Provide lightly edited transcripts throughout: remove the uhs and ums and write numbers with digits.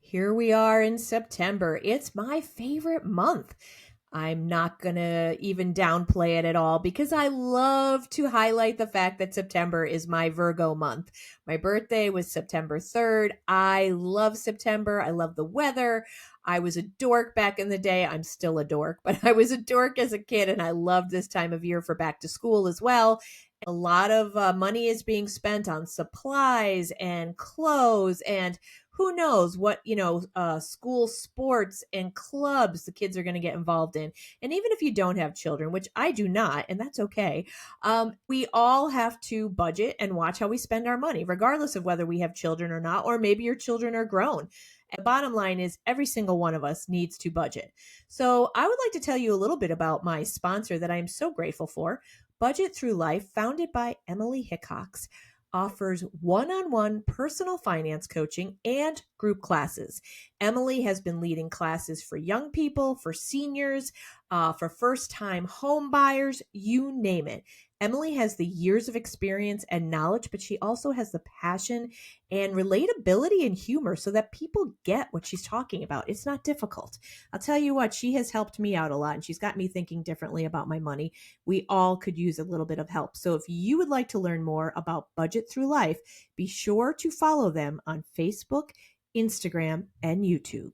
Here we are in September. It's my favorite month. I'm not going to even downplay it at all because I love to highlight the fact that September is my Virgo month. My birthday was September 3rd. I love September. I love the weather. I was a dork back in the day. I'm still a dork, but I was a dork as a kid and I loved this time of year for back to school as well. A lot of money is being spent on supplies and clothes and who knows what school sports and clubs the kids are going to get involved in. And even if you don't have children, which I do not, and that's okay, we all have to budget and watch how we spend our money regardless of whether we have children or not, or maybe your children are grown. And the bottom line is every single one of us needs to budget. So I would like to tell you a little bit about my sponsor that I am so grateful for. Budget Through Life, founded by Emily Hickox, offers one-on-one personal finance coaching and group classes. Emily has been leading classes for young people, for seniors, for first-time home buyers, you name it. Emily has the years of experience and knowledge, but she also has the passion and relatability and humor so that people get what she's talking about. It's not difficult. I'll tell you what, she has helped me out a lot, and she's got me thinking differently about my money. We all could use a little bit of help. So if you would like to learn more about Budget Through Life, be sure to follow them on Facebook, Instagram, and YouTube.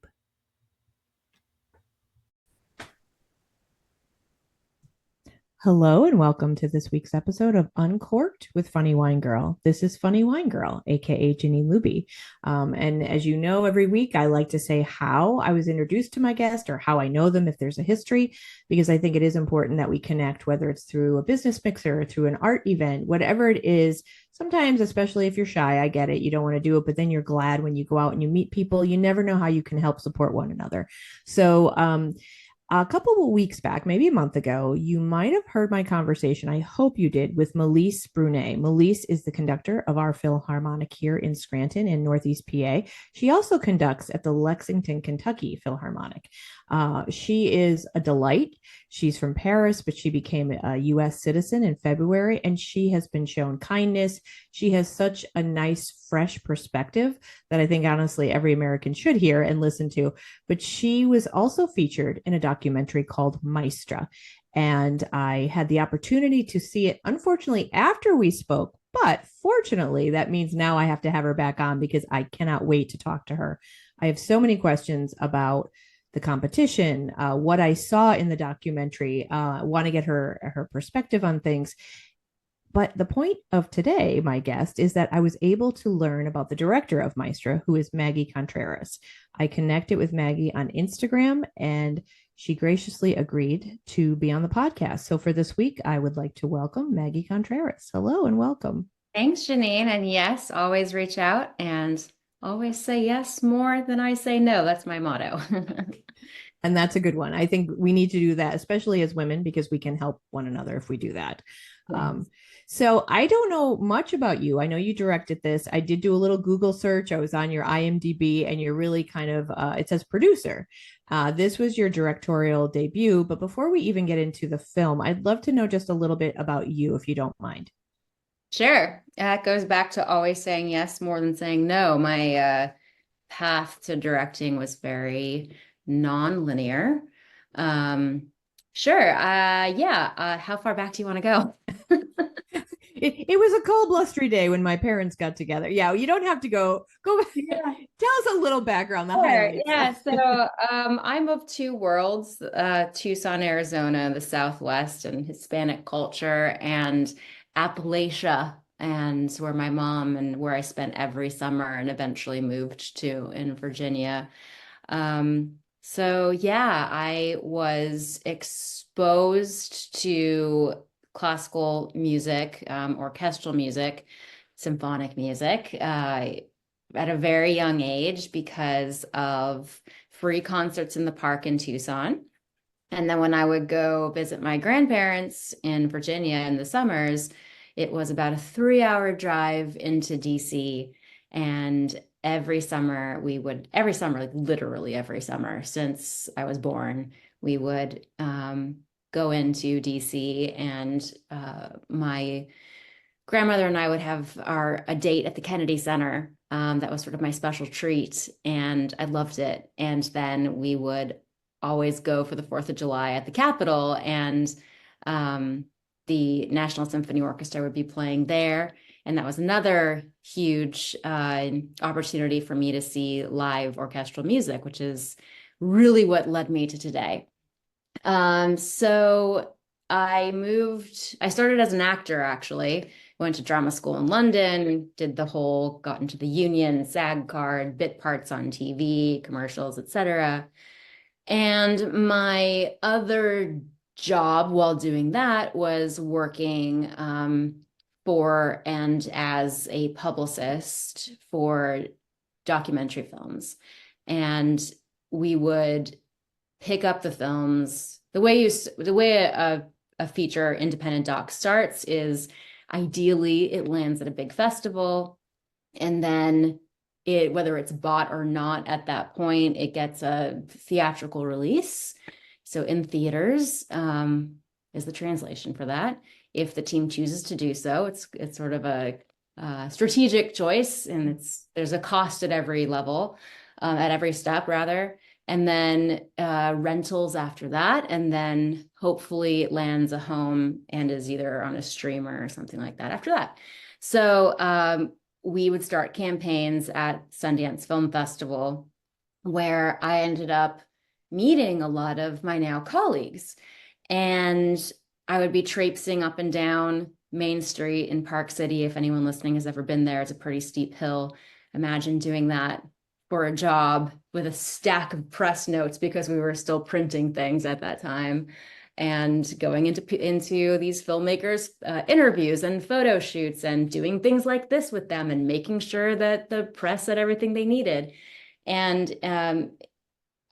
Hello and welcome to this week's episode of Uncorked with Funny Wine Girl. This is Funny Wine Girl, aka Ginny Luby. And as you know, every week I like to say how I was introduced to my guest or how I know them if there's a history, because I think it is important that we connect, whether it's through a business mixer or through an art event, whatever it is. Sometimes, especially if you're shy, I get it. You don't want to do it, but then you're glad when you go out and you meet people. You never know how you can help support one another. So, a couple of weeks back, maybe a month ago, you might have heard my conversation. I hope you did, with Melisse Brunet. Melisse is the conductor of our Philharmonic here in Scranton in Northeast PA. She also conducts at the Lexington, Kentucky Philharmonic. She is a delight. She's from Paris, but she became a U.S. citizen in February, and she has been shown kindness. She has such a nice, fresh perspective that I think, honestly, every American should hear and listen to. But she was also featured in a documentary called Maestra. And I had the opportunity to see it, unfortunately, after we spoke. But fortunately, that means now I have to have her back on because I cannot wait to talk to her. I have so many questions about the competition, what I saw in the documentary. Want to get her perspective on things. But the point of today, my guest, is that I was able to learn about the director of Maestra, who is Maggie Contreras. I connected with Maggie on Instagram, and she graciously agreed to be on the podcast. So for this week, I would like to welcome Maggie Contreras. Hello and welcome. Thanks, Janine. And yes, always reach out and always say yes more than I say no. That's my motto. And that's a good one. I think we need to do that, especially as women, because we can help one another if we do that. Yes. So I don't know much about you. I know you directed this. I did do a little Google search. I was on your IMDb, and you're really kind of, it says producer. This was your directorial debut. But before we even get into the film, I'd love to know just a little bit about you, if you don't mind. Sure. That goes back to always saying yes more than saying no. My path to directing was very non-linear. Um, sure. Yeah. How far back do you want to go? It was a cold, blustery day when my parents got together. Yeah, you don't have to go. Yeah. Tell us a little background, the Sure. highlights. Yeah. So I'm of two worlds, Tucson, Arizona, the Southwest, and Hispanic culture, and Appalachia, and where my mom and where I spent every summer and eventually moved to in Virginia. So yeah, I was exposed to classical music, orchestral music, symphonic music, at a very young age because of free concerts in the park in Tucson. And then when I would go visit my grandparents in Virginia in the summers, it was about a 3 hour drive into DC. And every summer, like literally every summer since I was born, we would go into DC, and my grandmother and I would have a date at the Kennedy Center That was sort of my special treat, and I loved it. And then we would always go for the 4th of July at the Capitol, and um, the National Symphony Orchestra would be playing there. And that was another huge opportunity for me to see live orchestral music, which is really what led me to today. So I started as an actor actually. Went to drama school in London, did the whole, got into the union, SAG card, bit parts on TV, commercials, etc. And my other job while doing that was working for and as a publicist for documentary films. And we would pick up the films. The way a feature independent doc starts is ideally it lands at a big festival, and then whether it's bought or not at that point, it gets a theatrical release. So in theaters is the translation for that. If the team chooses to do so, it's sort of a strategic choice, and there's a cost at every level, at every step rather. And then rentals after that, and then hopefully it lands a home and is either on a streamer or something like that after that. So we would start campaigns at Sundance Film Festival, where I ended up meeting a lot of my now colleagues. And I would be traipsing up and down Main Street in Park City. If anyone listening has ever been there, it's a pretty steep hill. Imagine doing that for a job with a stack of press notes, because we were still printing things at that time, and going into these filmmakers interviews and photo shoots and doing things like this with them and making sure that the press had everything they needed. And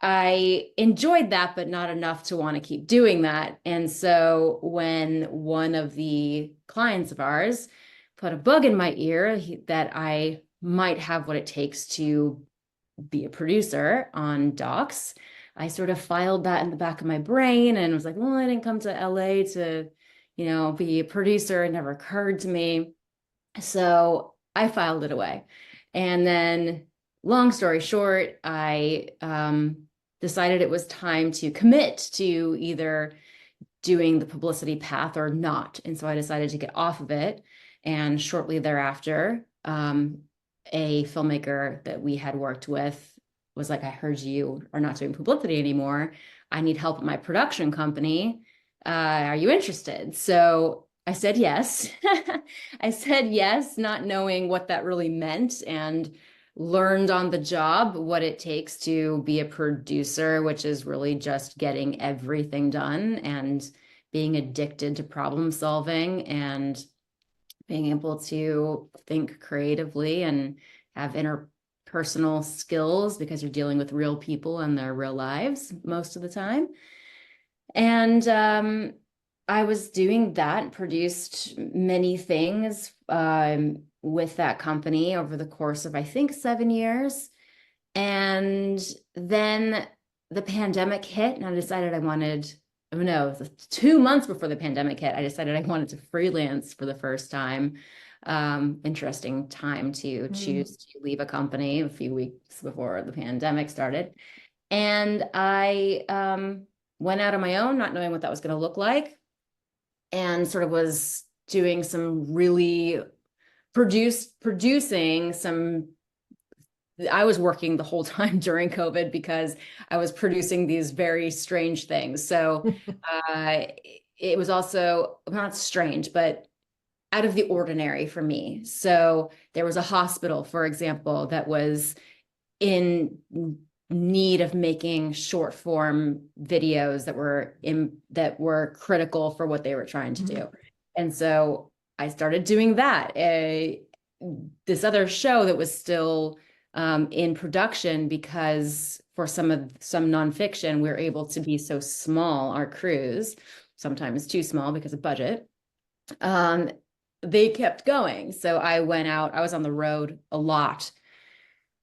I enjoyed that, but not enough to want to keep doing that. And so when one of the clients of ours put a bug in my ear that I might have what it takes to be a producer on docs, I sort of filed that in the back of my brain and was like, well, I didn't come to LA to, be a producer. It never occurred to me. So I filed it away. And then, long story short, I decided it was time to commit to either doing the publicity path or not. And so I decided to get off of it. And shortly thereafter, a filmmaker that we had worked with was like, I heard you are not doing publicity anymore. I need help at my production company. Are you interested? So I said yes. I said yes, not knowing what that really meant, and learned on the job what it takes to be a producer, which is really just getting everything done and being addicted to problem solving and being able to think creatively and have interpersonal skills, because you're dealing with real people and their real lives most of the time. And I was doing that, produced many things with that company over the course of, I think, 7 years. And then the pandemic hit, and I decided I wanted, oh no, 2 months before the pandemic hit, I decided I wanted to freelance for the first time. Interesting time to choose to leave a company a few weeks before the pandemic started. And I went out on my own, not knowing what that was going to look like, and sort of was doing some really producing some. I was working the whole time during COVID because I was producing these very strange things. So it was also not strange, but out of the ordinary for me. So there was a hospital, for example, that was in need of making short form videos that were critical for what they were trying to do. And so I started doing that. This other show that was still in production, because for some nonfiction, we're able to be so small, our crews, sometimes too small because of budget. They kept going. So I was on the road a lot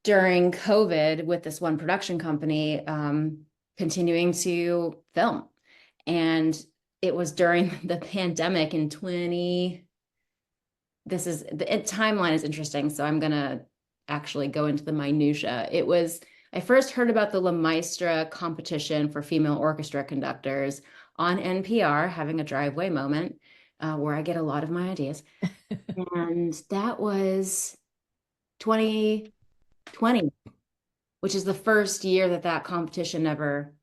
during COVID with this one production company, continuing to film. And it was during the pandemic the timeline is interesting. So I'm going to actually go into the minutia. I first heard about the La Maestra competition for female orchestra conductors on NPR, having a driveway moment, where I get a lot of my ideas. And that was 2020, which is the first year that that competition ever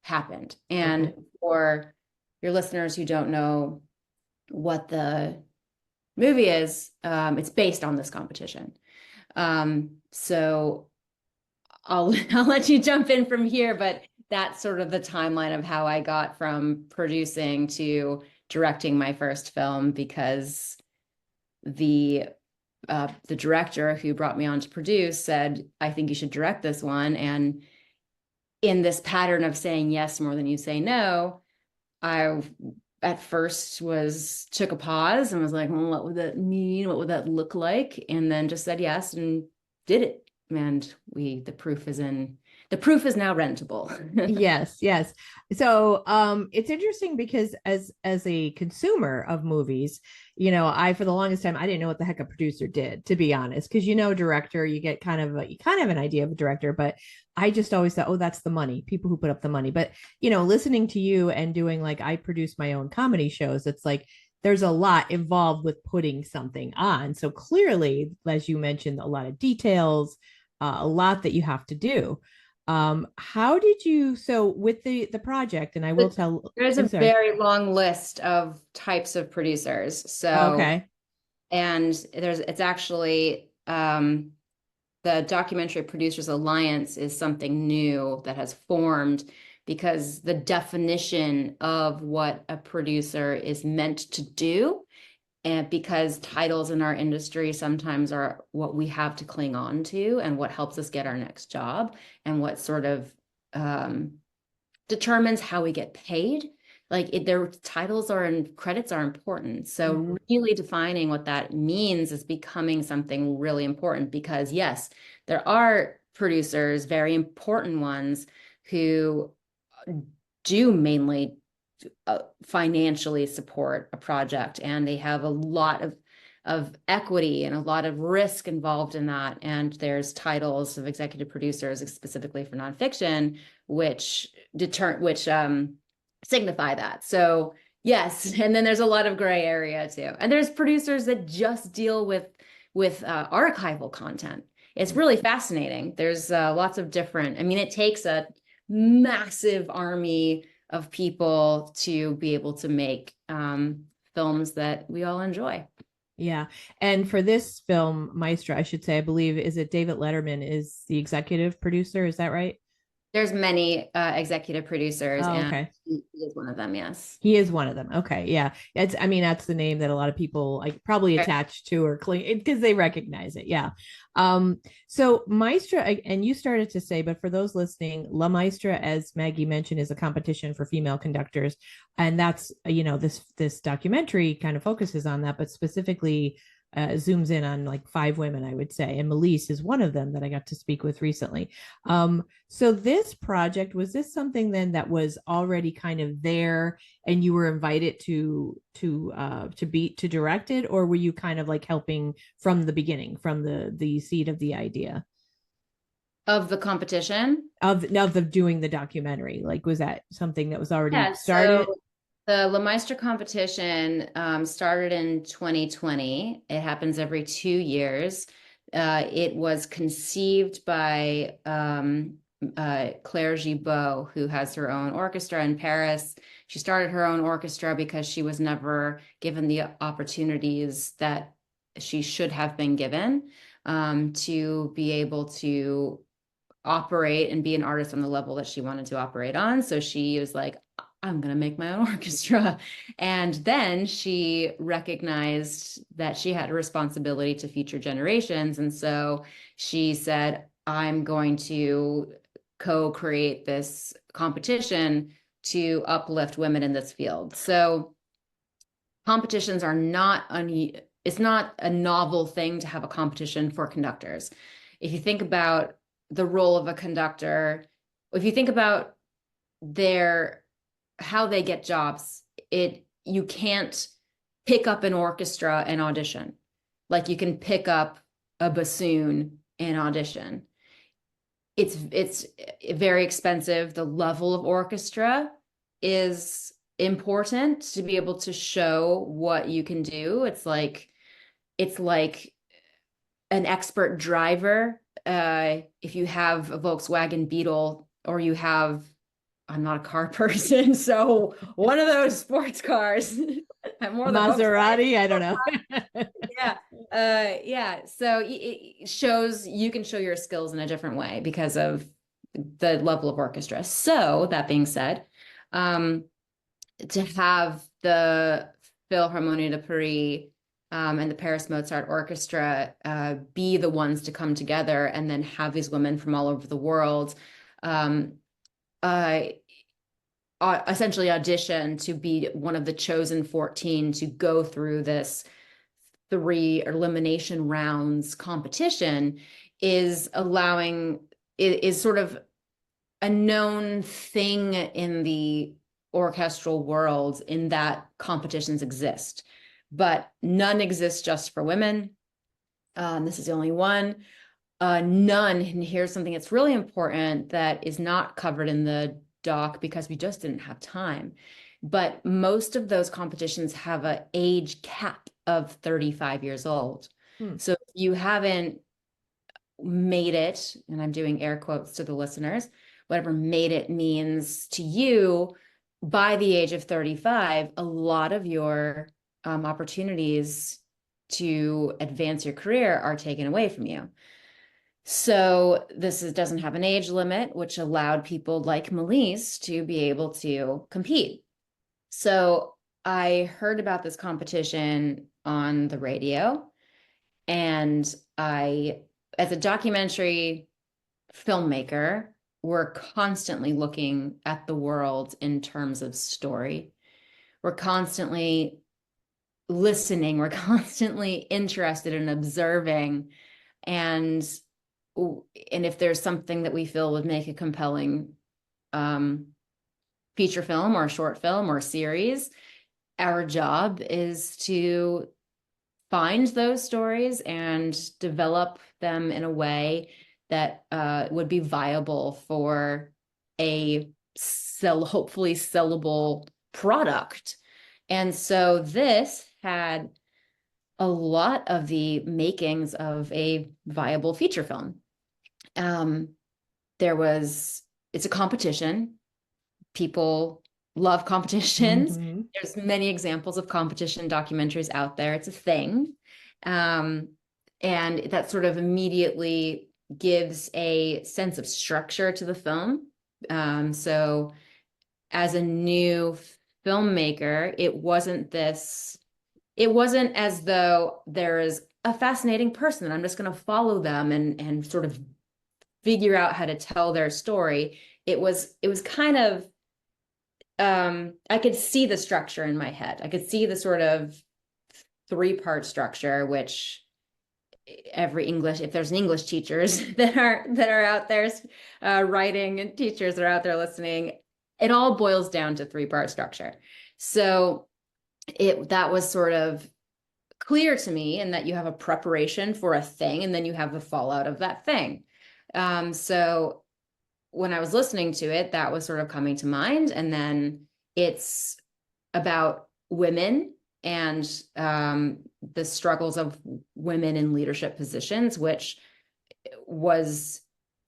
happened. Okay. And for your listeners who don't know what the movie is, it's based on this competition. So I'll let you jump in from here, but that's sort of the timeline of how I got from producing to directing my first film, because the director who brought me on to produce said, I think you should direct this one. And in this pattern of saying yes more than you say no, I at first took a pause and was like, well, what would that mean? What would that look like? And then just said yes and did it. And the proof is now rentable. Yes, yes. So it's interesting because as a consumer of movies, I for the longest time I didn't know what the heck a producer did, to be honest, because director, you get you kind of have an idea of a director, but I just always thought, oh, that's the money, people who put up the money. But listening to you and doing, like, I produce my own comedy shows, it's like there's a lot involved with putting something on. So clearly, as you mentioned, a lot of details, a lot that you have to do. How did you, so with the project, and I will tell, There's I'm a sorry. very long list of types of producers. So, Okay. and it's actually, the Documentary Producers Alliance is something new that has formed, because the definition of what a producer is meant to do, and because titles in our industry sometimes are what we have to cling on to and what helps us get our next job, and what sort of determines how we get paid. Like, their titles and credits are important. So Mhm. really defining what that means is becoming something really important, because yes, there are producers, very important ones, who do mainly financially support a project, and they have a lot of equity and a lot of risk involved in that. And there's titles of executive producers specifically for nonfiction, which signify that. So yes, and then there's a lot of gray area too. And there's producers that just deal with archival content. It's really fascinating. There's lots of different. I mean, it takes a massive army of people to be able to make films that we all enjoy. Yeah. And for this film, Maestra, I should say, I believe, is it David Letterman is the executive producer? Is that right? There's many executive producers, Oh, and okay. he is one of them. Yes. He is one of them. Okay. Yeah. I mean, that's the name that a lot of people like probably attach to or cling because they recognize it. Yeah. So Maestra, and you started to say, but for those listening, La Maestra, as Maggie mentioned, is a competition for female conductors. And that's, this documentary kind of focuses on that, but specifically zooms in on like 5 women, I would say. And Melisse is one of them that I got to speak with recently. So this project, was this something then that was already kind of there and you were invited to direct it, or were you kind of like helping from the beginning, from the seed of the idea Of the competition? of the doing the documentary? Like, was that something that was already Yeah, so started? the La Maestra competition started in 2020. It happens every 2 years. It was conceived by Claire Gibault, who has her own orchestra in Paris. She started her own orchestra because she was never given the opportunities that she should have been given, to be able to operate and be an artist on the level that she wanted to operate on. So she was like, I'm going to make my own orchestra. And then she recognized that she had a responsibility to future generations. And so she said, I'm going to co-create this competition to uplift women in this field. So competitions are not it's not a novel thing to have a competition for conductors. If you think about the role of a conductor, if you think about their how they get jobs, you can't pick up an orchestra and audition like you can pick up a bassoon an audition. It's very expensive. The level of orchestra is important to be able to show what you can do. It's like an expert driver. If you have a Volkswagen Beetle, or you have, I'm not a car person, so one of those sports cars. I'm A more the Volkswagen. Maserati, I don't know. Yeah. Yeah. So it shows, you can show your skills in a different way because of the level of orchestra. So that being said, um, to have the Philharmonic de Paris and the Paris Mozart Orchestra be the ones to come together and then have these women from all over the world um, uh, essentially audition to be one of the chosen 14 to go through this 3 elimination rounds competition is allowing, is sort of a known thing in the orchestral world, in that competitions exist, but none exists just for women. This is the only one. None, and here's something that's really important that is not covered in the doc because we just didn't have time. But most of those competitions have an age cap of 35 years old. Hmm. So if you haven't made it, and I'm doing air quotes to the listeners, whatever made it means to you by the age of 35, a lot of your opportunities to advance your career are taken away from you. So doesn't have an age limit, which allowed people like Melisse to be able to compete. So I heard about this competition on the radio, and as a documentary filmmaker, we're constantly looking at the world in terms of story. We're constantly listening. We're constantly interested in observing. And if there's something that we feel would make a compelling um, feature film or a short film or series, our job is to find those stories and develop them in a way that would be viable for a hopefully sellable product. And so this had a lot of the makings of a viable feature film. Um, it's a competition. People love competitions. Mm-hmm. There's many examples of competition documentaries out there. It's a thing. Um, and that sort of immediately gives a sense of structure to the film. So as a new filmmaker, it wasn't as though there is a fascinating person and I'm just going to follow them and sort of figure out how to tell their story. It was kind of I could see the structure in my head. I could see the sort of 3-part structure, which if there's an English teachers that are out there writing, and teachers that are out there listening, it all boils down to 3-part structure. So that was sort of clear to me, in that you have a preparation for a thing and then you have the fallout of that thing. So when I was listening to it, that was sort of coming to mind. And then it's about women and the struggles of women in leadership positions, which was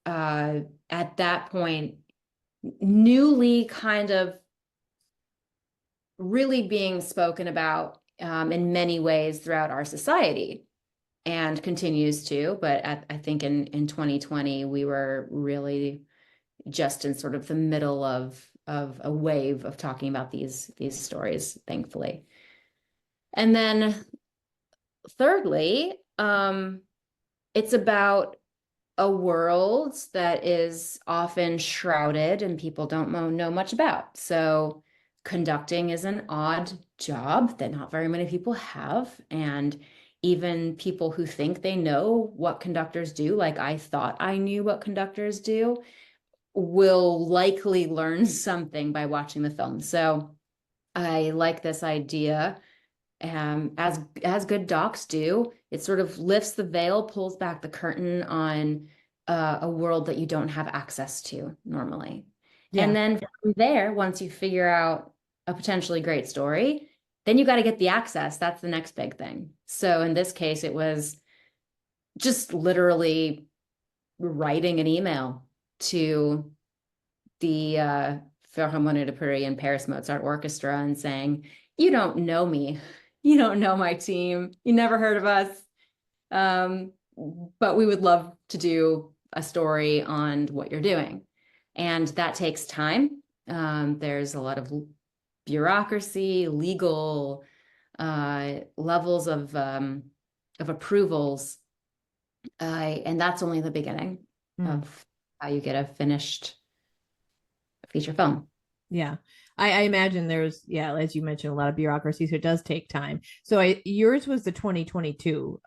at that point newly kind of really being spoken about in many ways throughout our society, and continues to. But I think in 2020, we were really just in sort of the middle of a wave of talking about these stories, thankfully. And then thirdly, it's about a world that is often shrouded and people don't know much about. So conducting is an odd job that not very many people have. And even people who think they know what conductors do, like I thought I knew what conductors do, will likely learn something by watching the film. So I like this idea as good docs do. It sort of lifts the veil, pulls back the curtain on a world that you don't have access to normally. And Yeah. then from there, once you figure out a potentially great story, then you got to get the access. That's the next big thing. So in this case, it was just literally writing an email to the Philharmonic de Paris and Paris Mozart Orchestra and saying, "You don't know me. You don't know my team. You never heard of us. Um, but we would love to do a story on what you're doing." And that takes time. There's a lot of bureaucracy, legal levels of approvals, and that's only the beginning Mm. of how you get a finished feature film. Yeah. I imagine there's, yeah, as you mentioned, a lot of bureaucracy, so it does take time. So yours was the 2022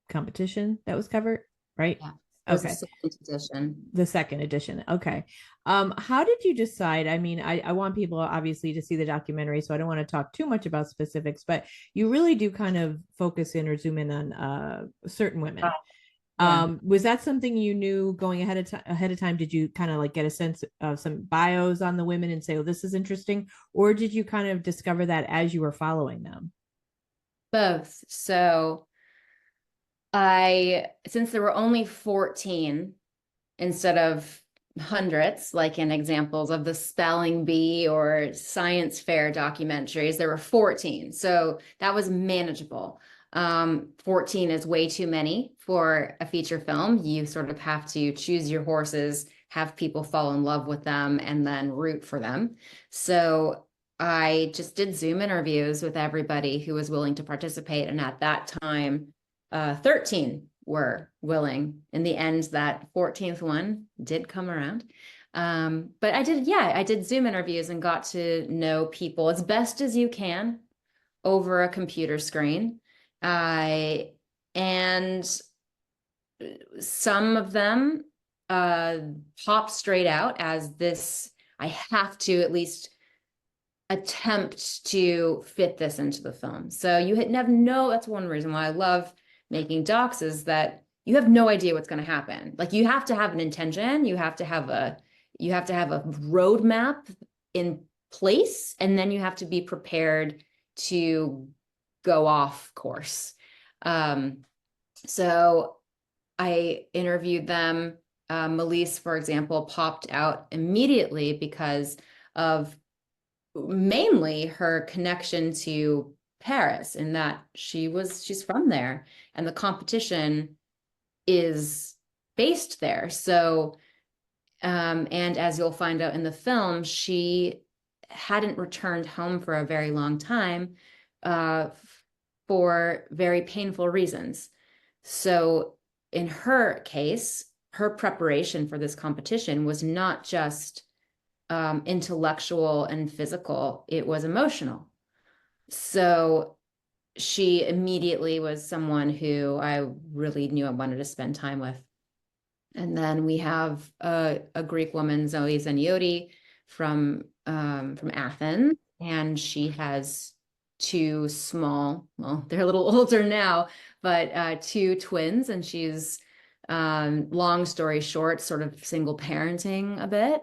competition that was covered, right? Yeah, it was the Okay. second edition. The second edition. Okay. How did you decide? I mean, I want people obviously to see the documentary, so I don't want to talk too much about specifics, but you really do kind of focus in or zoom in on certain women. Yeah. Was that something you knew going ahead of time? Did you kind of like get a sense of some bios on the women and say, "Oh, this is interesting," or did you kind of discover that as you were following them? Both. So since there were only 14 instead of hundreds, like in examples of the spelling bee or science fair documentaries, there were 14. So that was manageable. 14 is way too many for a feature film. You sort of have to choose your horses, have people fall in love with them, and then root for them. So I just did Zoom interviews with everybody who was willing to participate. And at that time, 13 were willing. In the end, that 14th one did come around. But I did Zoom interviews and got to know people as best as you can over a computer screen. And some of them pop straight out as this, I have to at least attempt to fit this into the film. So you have no, that's one reason why I love making docs is that you have no idea what's going to happen. Like you have to have an intention, you have to have a roadmap in place, and then you have to be prepared to go off course. So I interviewed them. Melisse, for example, popped out immediately because of mainly her connection to Paris, in that she's from there and the competition is based there. So, and as you'll find out in the film, she hadn't returned home for a very long time, uh, for very painful reasons. So, in her case, her preparation for this competition was not just intellectual and physical, it was emotional. So she immediately was someone who I really knew I wanted to spend time with. And then we have a Greek woman, Zoe Zanioti, from Athens, and she has two small, well, they're a little older now, but two twins, and she's long story short, sort of single parenting a bit.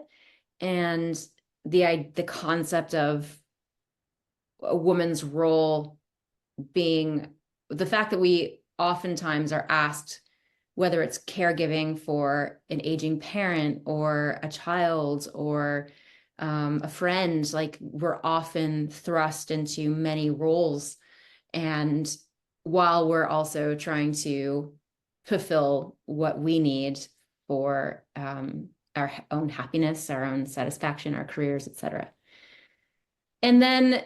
And the concept of a woman's role being the fact that we oftentimes are asked whether it's caregiving for an aging parent or a child or a friend, like we're often thrust into many roles. And while we're also trying to fulfill what we need for our own happiness, our own satisfaction, our careers, etc. And then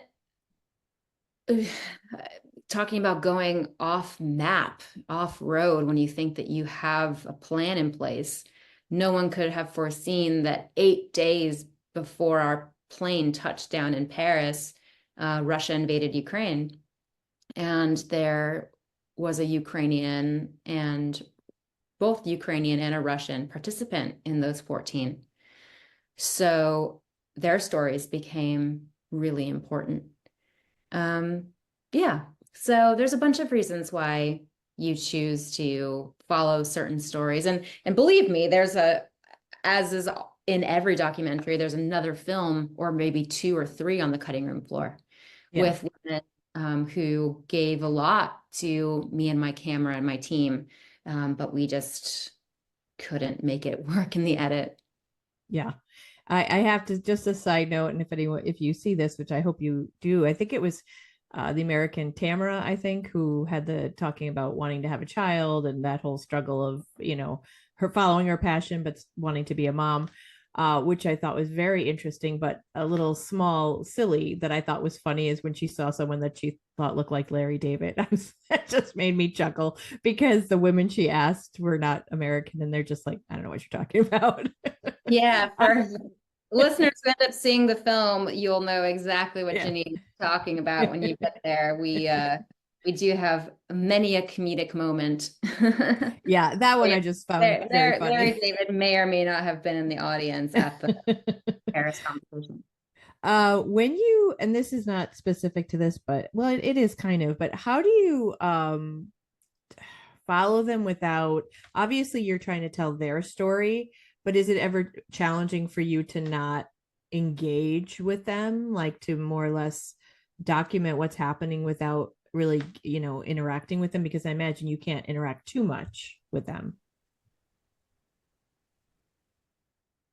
talking about going off map, off road, when you think that you have a plan in place, no one could have foreseen that 8 days before our plane touched down in Paris, Russia invaded Ukraine. And there was a Ukrainian and both Ukrainian and a Russian participant in those 14. So their stories became really important. Yeah. So there's a bunch of reasons why you choose to follow certain stories. And believe me, there's a, as is in every documentary, there's another film or maybe two or three on the cutting room floor Yeah. with women who gave a lot to me and my camera and my team. But we just couldn't make it work in the edit. Yeah. I have to, just a side note, and if anyone, if you see this, which I hope you do, I think it was the American Tamara, I think, who had the talking about wanting to have a child and that whole struggle of, her following her passion, but wanting to be a mom, which I thought was very interesting, but a little small, silly that I thought was funny is when she saw someone that she thought looked like Larry David. That just made me chuckle because the women she asked were not American and they're just like, I don't know what you're talking about. Yeah, for listeners who end up seeing the film, you'll know exactly what Yeah. Janine's talking about when you get there. We do have many a comedic moment. Yeah, that one I just found very Larry funny. David may or may not have been in the audience at the Paris competition. When you, and this is not specific to this, but well, it is kind of, but how do you follow them without, obviously you're trying to tell their story, but is it ever challenging for you to not engage with them, like to more or less document what's happening without really, interacting with them? Because I imagine you can't interact too much with them.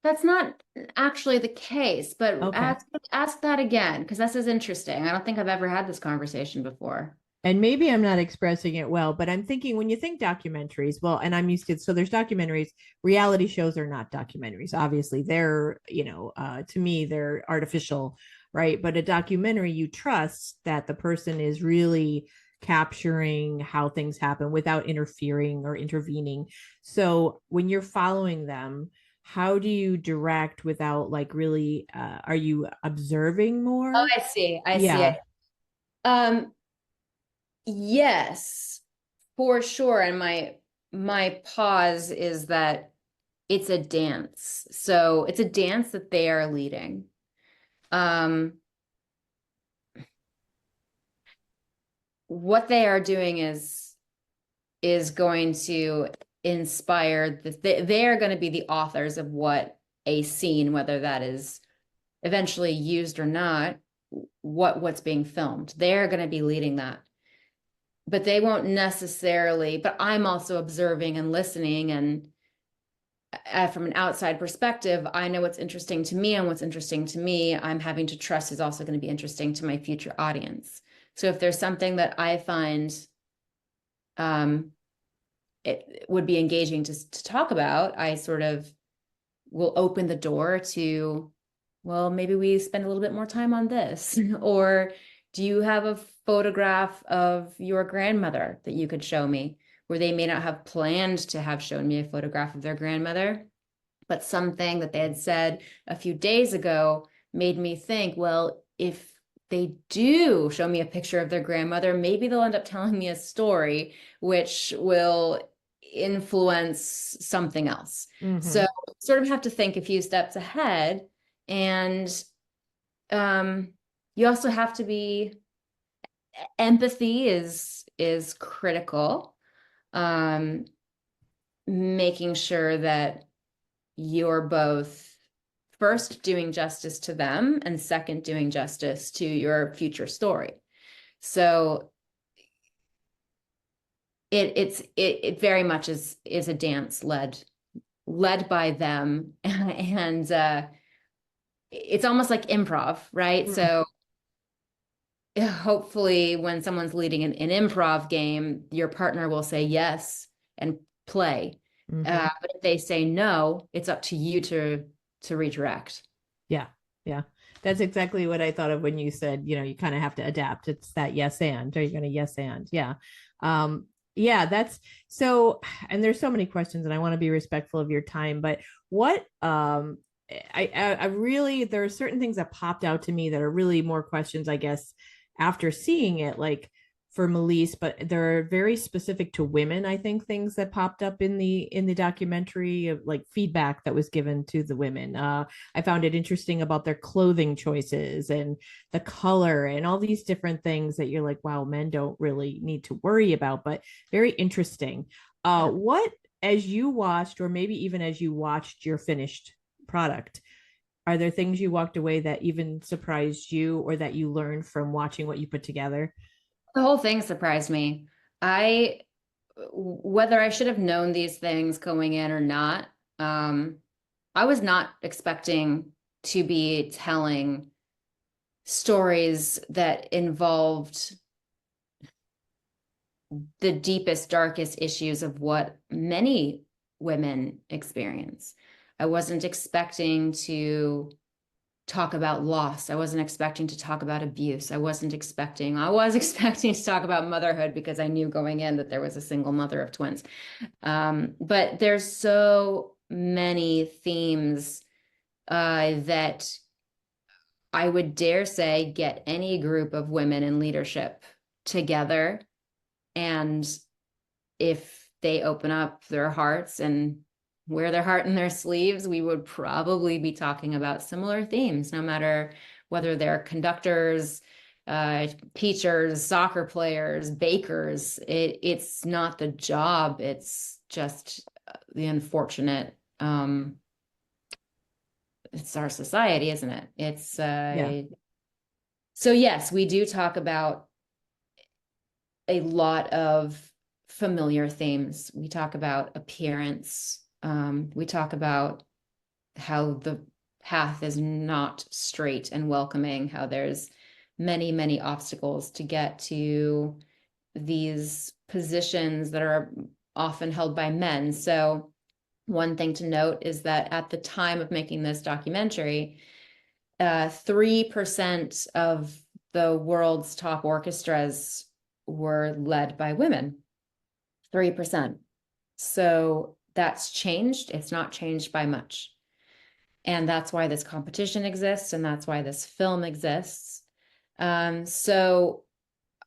That's not actually the case, but Okay. ask that again because this is interesting. I don't think I've ever had this conversation before. And maybe I'm not expressing it well, but I'm thinking when you think documentaries, well, and I'm used to, so there's documentaries, reality shows are not documentaries. Obviously, they're, to me, they're artificial, right? But a documentary, you trust that the person is really capturing how things happen without interfering or intervening. So when you're following them, how do you direct without like really, are you observing Oh, more? I see. I see. Yeah. Um, yes, for sure. And my pause is that it's a dance. So it's a dance that they are leading. Um, what they are doing is going to inspire they are going to be the authors of what a scene, whether that is eventually used or not, what's being filmed. They're going to be leading that. But they won't necessarily, but I'm also observing and listening and from an outside perspective, I know what's interesting to me and what's interesting to me, I'm having to trust is also going to be interesting to my future audience. So if there's something that I find um, it would be engaging to talk about, I sort of will open the door to, well, maybe we spend a little bit more time on this. Or do you have a photograph of your grandmother that you could show me? Where they may not have planned to have shown me a photograph of their grandmother, but something that they had said a few days ago made me think, well, if they do show me a picture of their grandmother, maybe they'll end up telling me a story which will influence something else. Mm-hmm. So sort of have to think a few steps ahead. And you also have to be empathy is critical. Um, Making sure that you're both first doing justice to them and second doing justice to your future story. So it very much is a dance led by them and it's almost like improv, right? Mm-hmm. So hopefully when someone's leading an improv game, your partner will say yes and play. Mm-hmm. But if they say no, it's up to you to redirect. Yeah. Yeah. That's exactly what I thought of when you said, you kind of have to adapt. It's that yes and. Are you going to yes and? Yeah. Yeah, that's so, and there's so many questions and I want to be respectful of your time, but what I really, there are certain things that popped out to me that are really more questions, I guess, after seeing it. Like, for Melisse, but they're very specific to women. I think things that popped up in the documentary of like feedback that was given to the women. I found it interesting about their clothing choices and the color and all these different things that you're like, wow, men don't really need to worry about, but very interesting. What as you watched, or maybe even as you watched your finished product, are there things you walked away that even surprised you or that you learned from watching what you put together? The whole thing surprised me. I, whether I should have known these things going in or not, I was not expecting to be telling stories that involved the deepest, darkest issues of what many women experience. I wasn't expecting to talk about loss. I wasn't expecting to talk about abuse. I was expecting to talk about motherhood because I knew going in that there was a single mother of twins. But there's so many themes that I would dare say get any group of women in leadership together. And if they open up their hearts and wear their heart in their sleeves, we would probably be talking about similar themes, no matter whether they're conductors, teachers, soccer players, bakers. It's not the job, it's just the unfortunate. It's our society, isn't it? It's Yeah. so yes, we do talk about a lot of familiar themes. We talk about appearance. We talk about how the path is not straight and welcoming, how there's many, many obstacles to get to these positions that are often held by men. So one thing to note is that at the time of making this documentary, 3% of the world's top orchestras were led by women. 3%. So that's changed. It's not changed by much. And that's why this competition exists, and that's why this film exists. So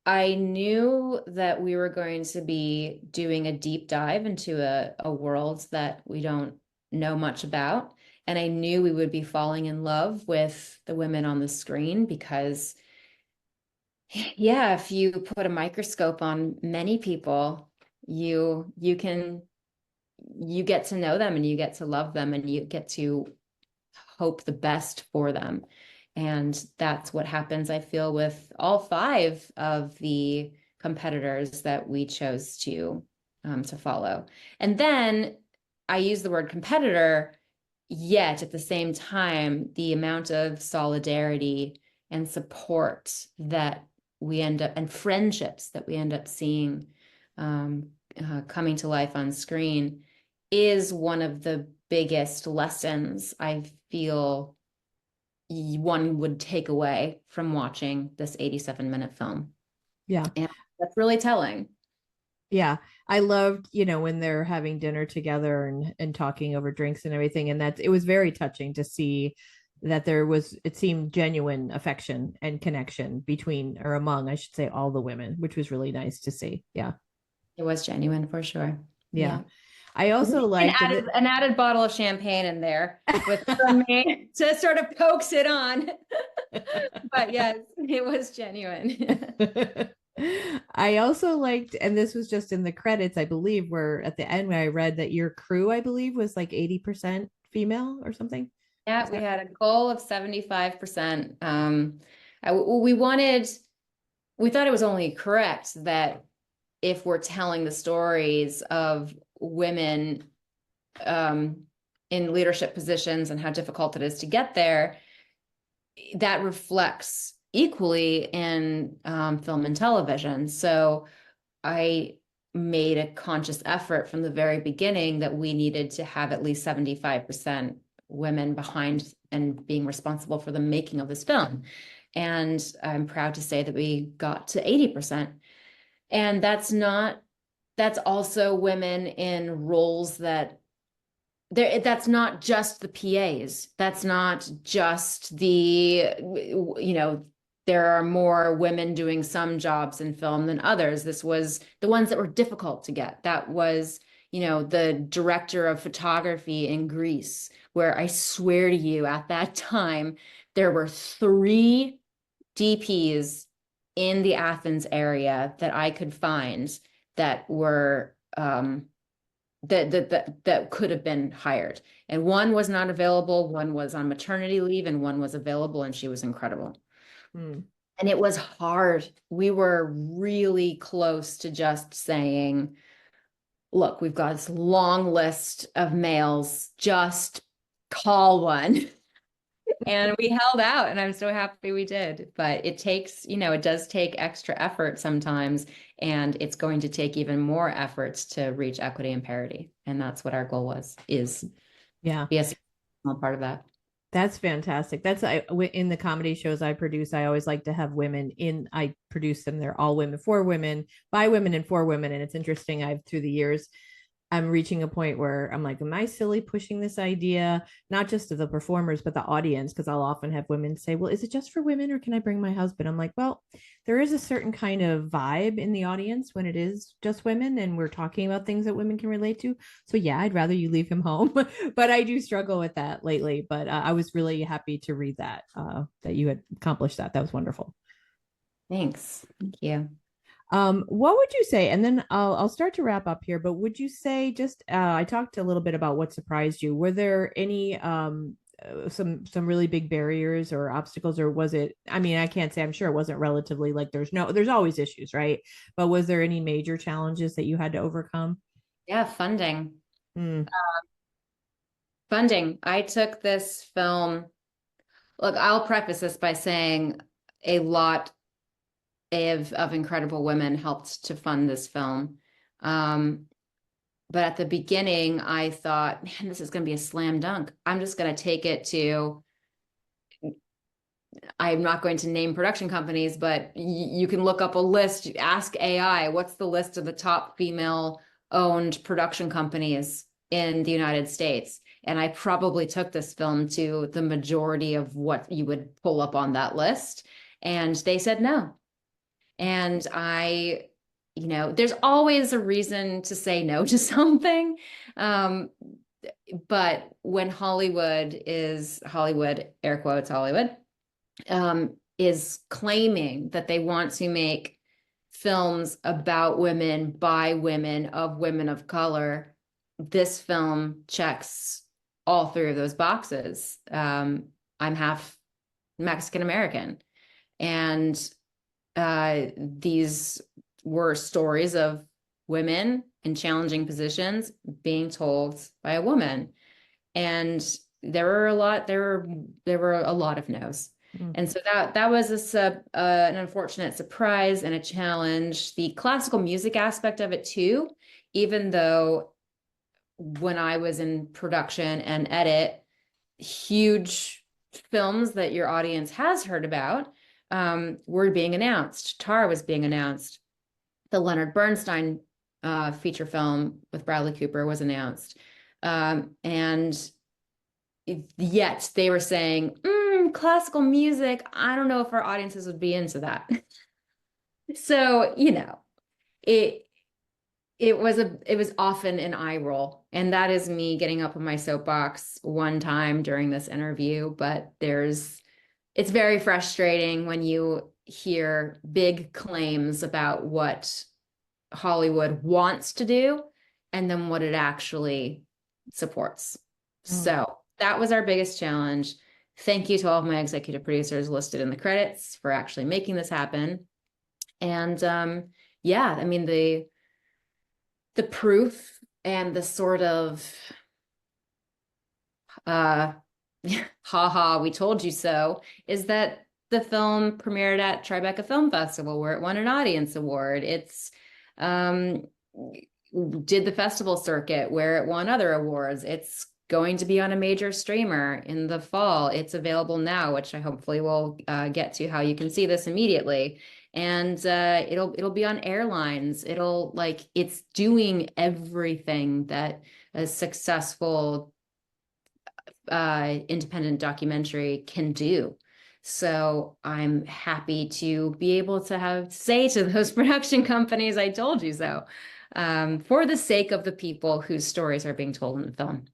I knew that we were going to be doing a deep dive into a world that we don't know much about. And I knew we would be falling in love with the women on the screen because, yeah, if you put a microscope on many people, you can you get to know them and you get to love them and you get to hope the best for them. And that's what happens, I feel, with all five of the competitors that we chose to follow. And then I use the word competitor, yet at the same time, the amount of solidarity and support that we end up, and friendships that we end up seeing coming to life on screen is one of the biggest lessons I feel one would take away from watching this 87-minute film. Yeah. And that's really telling. Yeah. I loved, when they're having dinner together and talking over drinks and everything. And it was very touching to see that it seemed genuine affection and connection between, or among, I should say, all the women, which was really nice to see. Yeah. It was genuine for sure. Yeah. Yeah. I also liked An added bottle of champagne in there with from me to sort of coax it on. But yes, it was genuine. I also liked, and this was just in the credits, I believe, where at the end where I read that your crew, I believe, was like 80% female or something. Yeah, Is we that had a goal of 75%. We thought it was only correct that if we're telling the stories of women in leadership positions and how difficult it is to get there, that reflects equally in film and television. So I made a conscious effort from the very beginning that we needed to have at least 75% women behind and being responsible for the making of this film. And I'm proud to say that we got to 80%. And that's also women in roles that's not just the PAs. That's not just the, there are more women doing some jobs in film than others. This was the ones that were difficult to get. That was, the director of photography in Greece, where I swear to you, at that time, there were 3 DPs in the Athens area that I could find that were that could have been hired. And one was not available, one was on maternity leave, and one was available, and she was incredible. Mm. And it was hard. We were really close to just saying, look, we've got this long list of males, just call one. And we held out, and I'm so happy we did. But it takes, it does take extra effort sometimes, and it's going to take even more efforts to reach equity and parity. And that's what our goal is Yeah. be a small part of that. That's fantastic. In the comedy shows I produce, I always like to have women in. I produce them. They're all women, for women, by women, and for women. And it's interesting. I've through the years, I'm reaching a point where I'm like, am I silly pushing this idea, not just of the performers, but the audience? Because I'll often have women say, well, is it just for women or can I bring my husband? I'm like, well, there is a certain kind of vibe in the audience when it is just women and we're talking about things that women can relate to. So, yeah, I'd rather you leave him home. But I do struggle with that lately. But I was really happy to read that you had accomplished that. That was wonderful. Thanks. Thank you. What would you say? And then I'll start to wrap up here. But would you say just I talked a little bit about what surprised you. Were there any some really big barriers or obstacles, or was it? I mean, I can't say. I'm sure it wasn't relatively like there's always issues, right? But was there any major challenges that you had to overcome? Yeah, funding. Mm, Funding. I took this film. Look, I'll preface this by saying a lot of incredible women helped to fund this film. Um, but at the beginning, I thought, man, this is going to be a slam dunk. I'm just going to take it to, I'm not going to name production companies, but you can look up a list, ask AI, what's the list of the top female owned production companies in the United States? And I probably took this film to the majority of what you would pull up on that list. And they said no. And there's always a reason to say no to something. Um, but when Hollywood, air quotes, Hollywood, is claiming that they want to make films about women, by women, of women of color, this film checks all 3 of those boxes. I'm half Mexican American. And these were stories of women in challenging positions being told by a woman. And there were a lot of no's. mm, And so that was an unfortunate surprise and a challenge. The classical music aspect of it too, even though when I was in production and edit, huge films that your audience has heard about were being announced. Tar was being announced. The Leonard Bernstein feature film with Bradley Cooper was announced. And yet they were saying, classical music, I don't know if our audiences would be into that. So, it it was often an eye roll. And that is me getting up on my soapbox one time during this interview. But it's very frustrating when you hear big claims about what Hollywood wants to do and then what it actually supports. mm. So that was our biggest challenge. Thank you to all of my executive producers listed in the credits for actually making this happen. And yeah, I mean, the proof and the sort of uh haha, we told you so, is that the film premiered at Tribeca Film Festival where it won an audience award. It's did the festival circuit where it won other awards. It's going to be on a major streamer in the fall. It's available now, which I hopefully will get to how you can see this immediately. And it'll be on airlines. It's doing everything that a successful independent documentary can do. So I'm happy to be able to have say to those production companies, I told you so, for the sake of the people whose stories are being told in the film.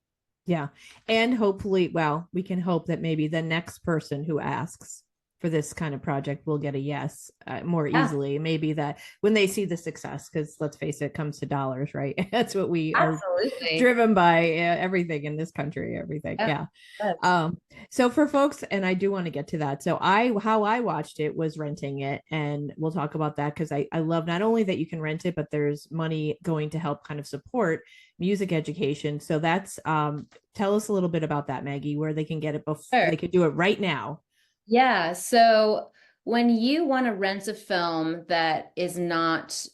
Yeah. And hopefully, well, we can hope that maybe the next person who asks for this kind of project will get a yes more Yeah, easily. Maybe that when they see the success, because let's face it, it comes to dollars, right? That's what we are absolutely. driven by, everything in this country, everything. Yeah. Yeah. Um, so for folks, and I do want to get to that. So how I watched it was renting it, and we'll talk about that because I love not only that you can rent it, but there's money going to help kind of support music education. So that's tell us a little bit about that, Maggie, where they can get it before Sure. they could do it right now. Yeah. So when you want to rent a film that is not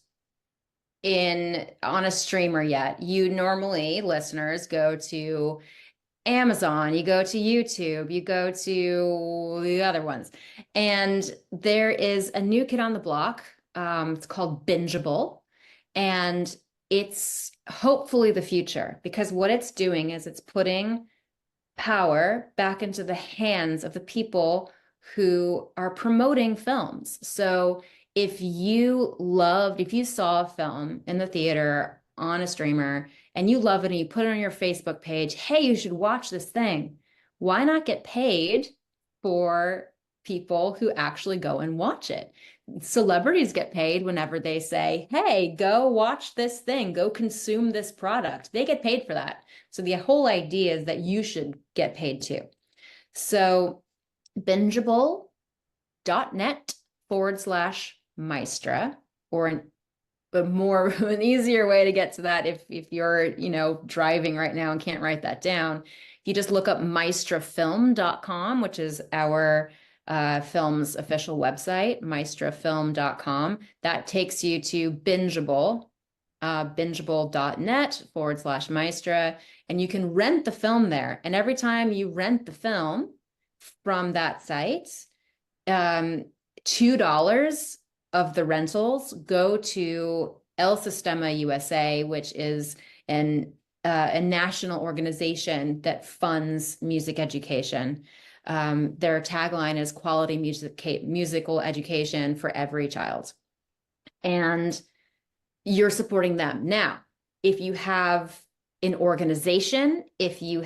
in on a streamer yet, you normally, listeners, go to Amazon, you go to YouTube, you go to the other ones. And there is a new kid on the block. It's called Bingeable. And it's hopefully the future because what it's doing is it's putting power back into the hands of the people who are promoting films. So if you saw a film in the theater on a streamer and you love it and you put it on your Facebook page, hey, you should watch this thing. Why not get paid for people who actually go and watch it? Celebrities get paid whenever they say, hey, go watch this thing, go consume this product. They get paid for that. So the whole idea is that you should get paid too. So bingeable.net/Maestra, or but more an easier way to get to that if you're, driving right now and can't write that down, you just look up maestrafilm.com, which is our film's official website, maestrafilm.com. That takes you to Bingeable, bingeable.net/Maestra, and you can rent the film there. And every time you rent the film from that site, $2 of the rentals go to El Sistema USA, which is a national organization that funds music education. Their tagline is quality musical education for every child. And you're supporting them. Now, if you have an organization, if you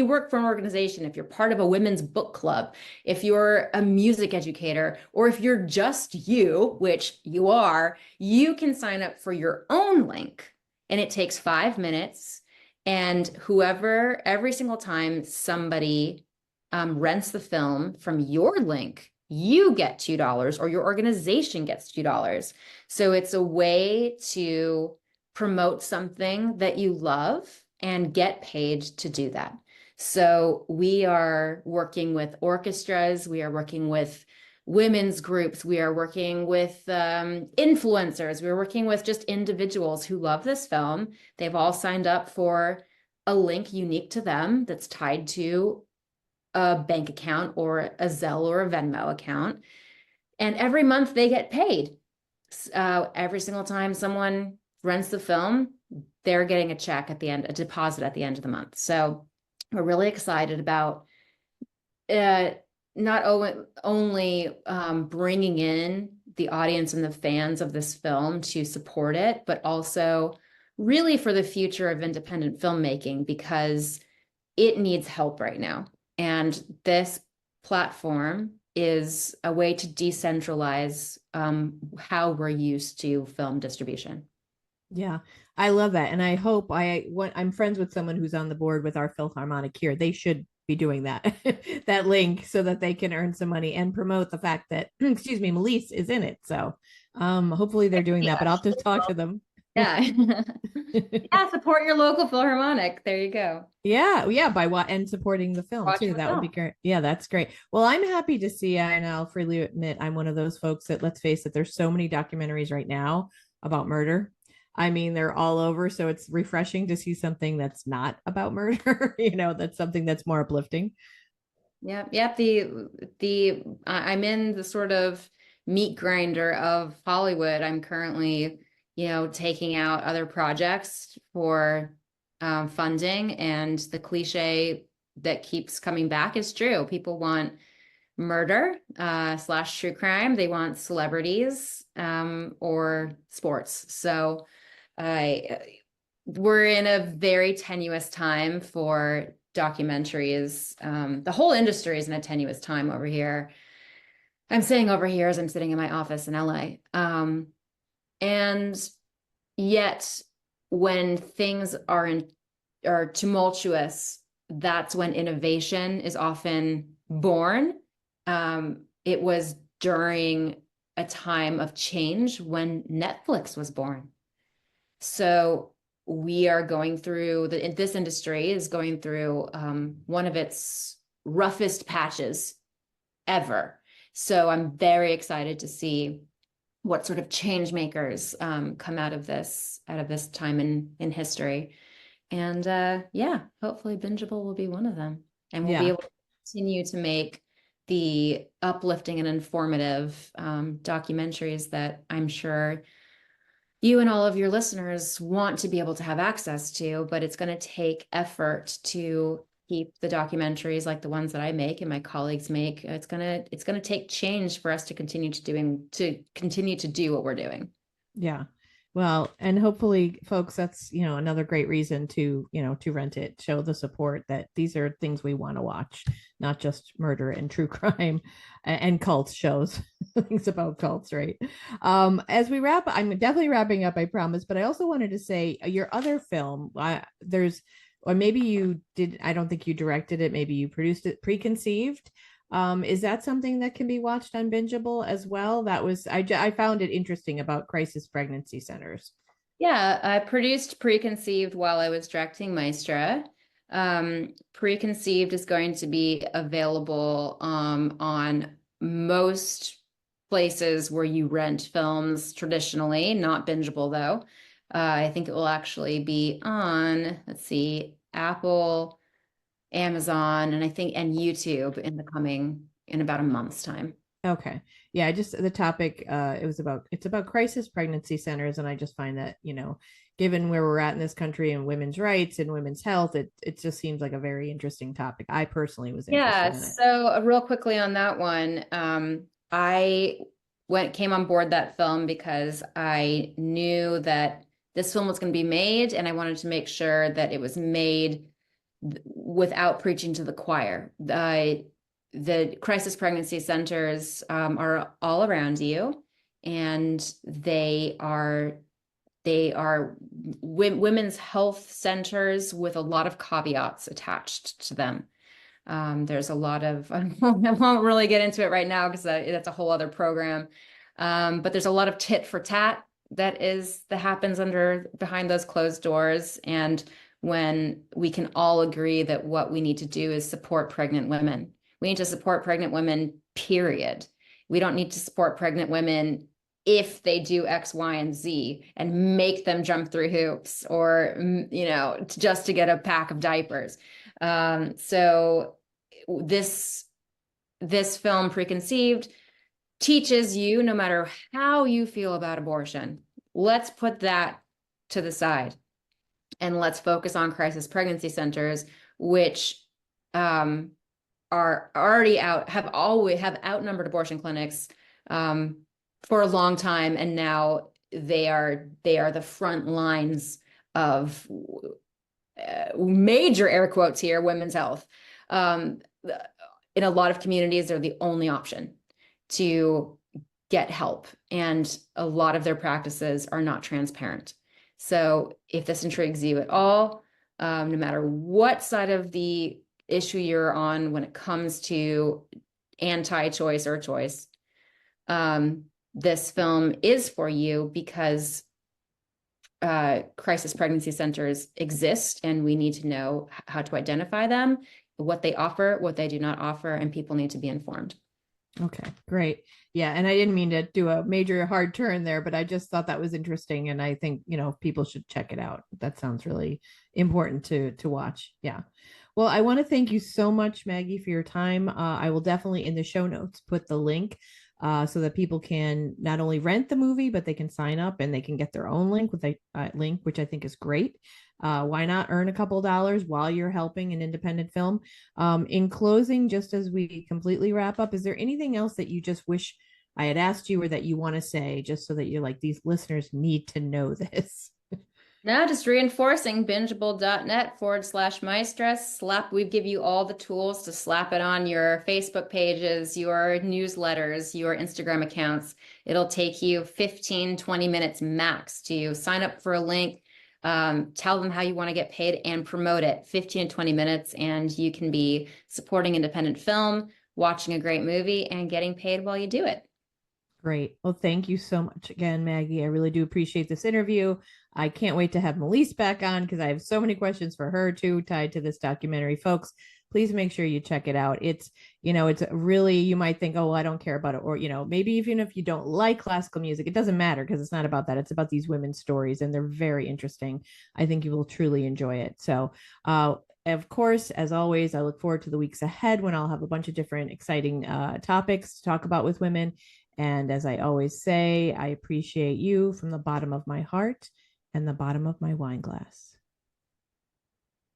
work for an organization, if you're part of a women's book club, if you're a music educator, or if you're just you, which you are, you can sign up for your own link, and it takes 5 minutes. And every single time somebody rents the film from your link, you get $2 or your organization gets $2. So it's a way to promote something that you love and get paid to do that. So we are working with orchestras, we are working with women's groups, we are working with influencers, we're working with just individuals who love this film. They've all signed up for a link unique to them that's tied to a bank account or a Zelle or a Venmo account. And every month they get paid. Every single time someone rents the film, they're getting a check at the end, a deposit at the end of the month. So we're really excited about not only bringing in the audience and the fans of this film to support it, but also really for the future of independent filmmaking, because it needs help right now. And this platform is a way to decentralize how we're used to film distribution. Yeah, I love that. And I hope I'm friends with someone who's on the board with our Philharmonic here. They should be doing that, that link so that they can earn some money and promote the fact that, excuse me, Melisse is in it. So hopefully they're doing that, but I'll have to talk to them. Yeah. Yeah, support your local Philharmonic. There you go. Yeah, yeah, by what and supporting the film Watching too. the That would be film. great. Yeah, that's great. Well, I'm happy to see, and I'll freely admit I'm one of those folks that, let's face it, there's so many documentaries right now about murder. I mean, they're all over, so it's refreshing to see something that's not about murder, that's something that's more uplifting. Yep, yep. I'm in the sort of meat grinder of Hollywood. I'm currently, taking out other projects for funding, and the cliche that keeps coming back is true. People want murder slash true crime. They want celebrities or sports. So I we're in a very tenuous time for documentaries. The whole industry is in a tenuous time over here. I'm saying over here as I'm sitting in my office in LA. And yet, when things are tumultuous, that's when innovation is often born. It was during a time of change when Netflix was born. So we are going through this industry is going through one of its roughest patches ever. So I'm very excited to see what sort of change makers come out of this time in history. And yeah, hopefully Bingeable will be one of them. And we'll be Yeah. able to continue to make the uplifting and informative documentaries that I'm sure you and all of your listeners want to be able to have access to, but it's going to take effort to keep the documentaries like the ones that I make and my colleagues make. It's going to take change for us to continue to do what we're doing. Yeah. Well, and hopefully, folks, that's, another great reason to rent it, show the support that these are things we want to watch, not just murder and true crime and cult shows, things about cults, right? As we wrap, I'm definitely wrapping up, I promise, but I also wanted to say your other film, or maybe you did, I don't think you directed it, maybe you produced it, Preconceived. Is that something that can be watched on Bingeable as well? I found it interesting about crisis pregnancy centers. Yeah, I produced Preconceived while I was directing Maestra. Preconceived is going to be available on most places where you rent films traditionally, not Bingeable though. I think it will actually be on, let's see, Apple, Amazon, and YouTube in about a month's time. Okay. Yeah, just the topic it's about crisis pregnancy centers, and I just find that, given where we're at in this country and women's rights and women's health, it just seems like a very interesting topic. I personally was Yeah, interested in it. so real quickly on that one, I came on board that film because I knew that this film was going to be made, and I wanted to make sure that it was made without preaching to the choir. The crisis pregnancy centers are all around you, and they are women's health centers with a lot of caveats attached to them. There's a lot of, I won't really get into it right now because that's a whole other program. But there's a lot of tit for tat that happens behind those closed doors. And when we can all agree that what we need to do is support pregnant women, we need to support pregnant women, period. We don't need to support pregnant women if they do X, Y, and Z and make them jump through hoops or, just to get a pack of diapers. So this film, Preconceived, teaches you, no matter how you feel about abortion, let's put that to the side and let's focus on crisis pregnancy centers, which are already have outnumbered abortion clinics for a long time, and now they are the front lines of major air quotes here, women's health. In a lot of communities, they're the only option to get help, and a lot of their practices are not transparent. So if this intrigues you at all, no matter what side of the issue you're on when it comes to anti-choice or choice, this film is for you because crisis pregnancy centers exist, and we need to know how to identify them, what they offer, what they do not offer, and people need to be informed. Okay, great. Yeah, and I didn't mean to do a major hard turn there, but I just thought that was interesting, and I think, people should check it out. That sounds really important to watch. Yeah. Well, I want to thank you so much, Maggie, for your time. I will definitely in the show notes put the link so that people can not only rent the movie, but they can sign up and they can get their own link which I think is great. Why not earn a couple dollars while you're helping an independent film? In closing, just as we completely wrap up, is there anything else that you just wish I had asked you or that you want to say, just so that you're like, these listeners need to know this? Now, just reinforcing bingeable.net/maestra. We give you all the tools to slap it on your Facebook pages, your newsletters, your Instagram accounts. It'll take you 15, 20 minutes max to sign up for a link, tell them how you want to get paid and promote it. 15 to 20 minutes, and you can be supporting independent film, watching a great movie, and getting paid while you do it. Great. Well, thank you so much again, Maggie. I really do appreciate this interview. I can't wait to have Melisse back on because I have so many questions for her too, tied to this documentary. Folks, please make sure you check it out. It's really, you might think, oh, well, I don't care about it. Or, maybe even if you don't like classical music, it doesn't matter because it's not about that. It's about these women's stories and they're very interesting. I think you will truly enjoy it. So, of course, as always, I look forward to the weeks ahead when I'll have a bunch of different exciting topics to talk about with women. And as I always say, I appreciate you from the bottom of my heart and the bottom of my wine glass.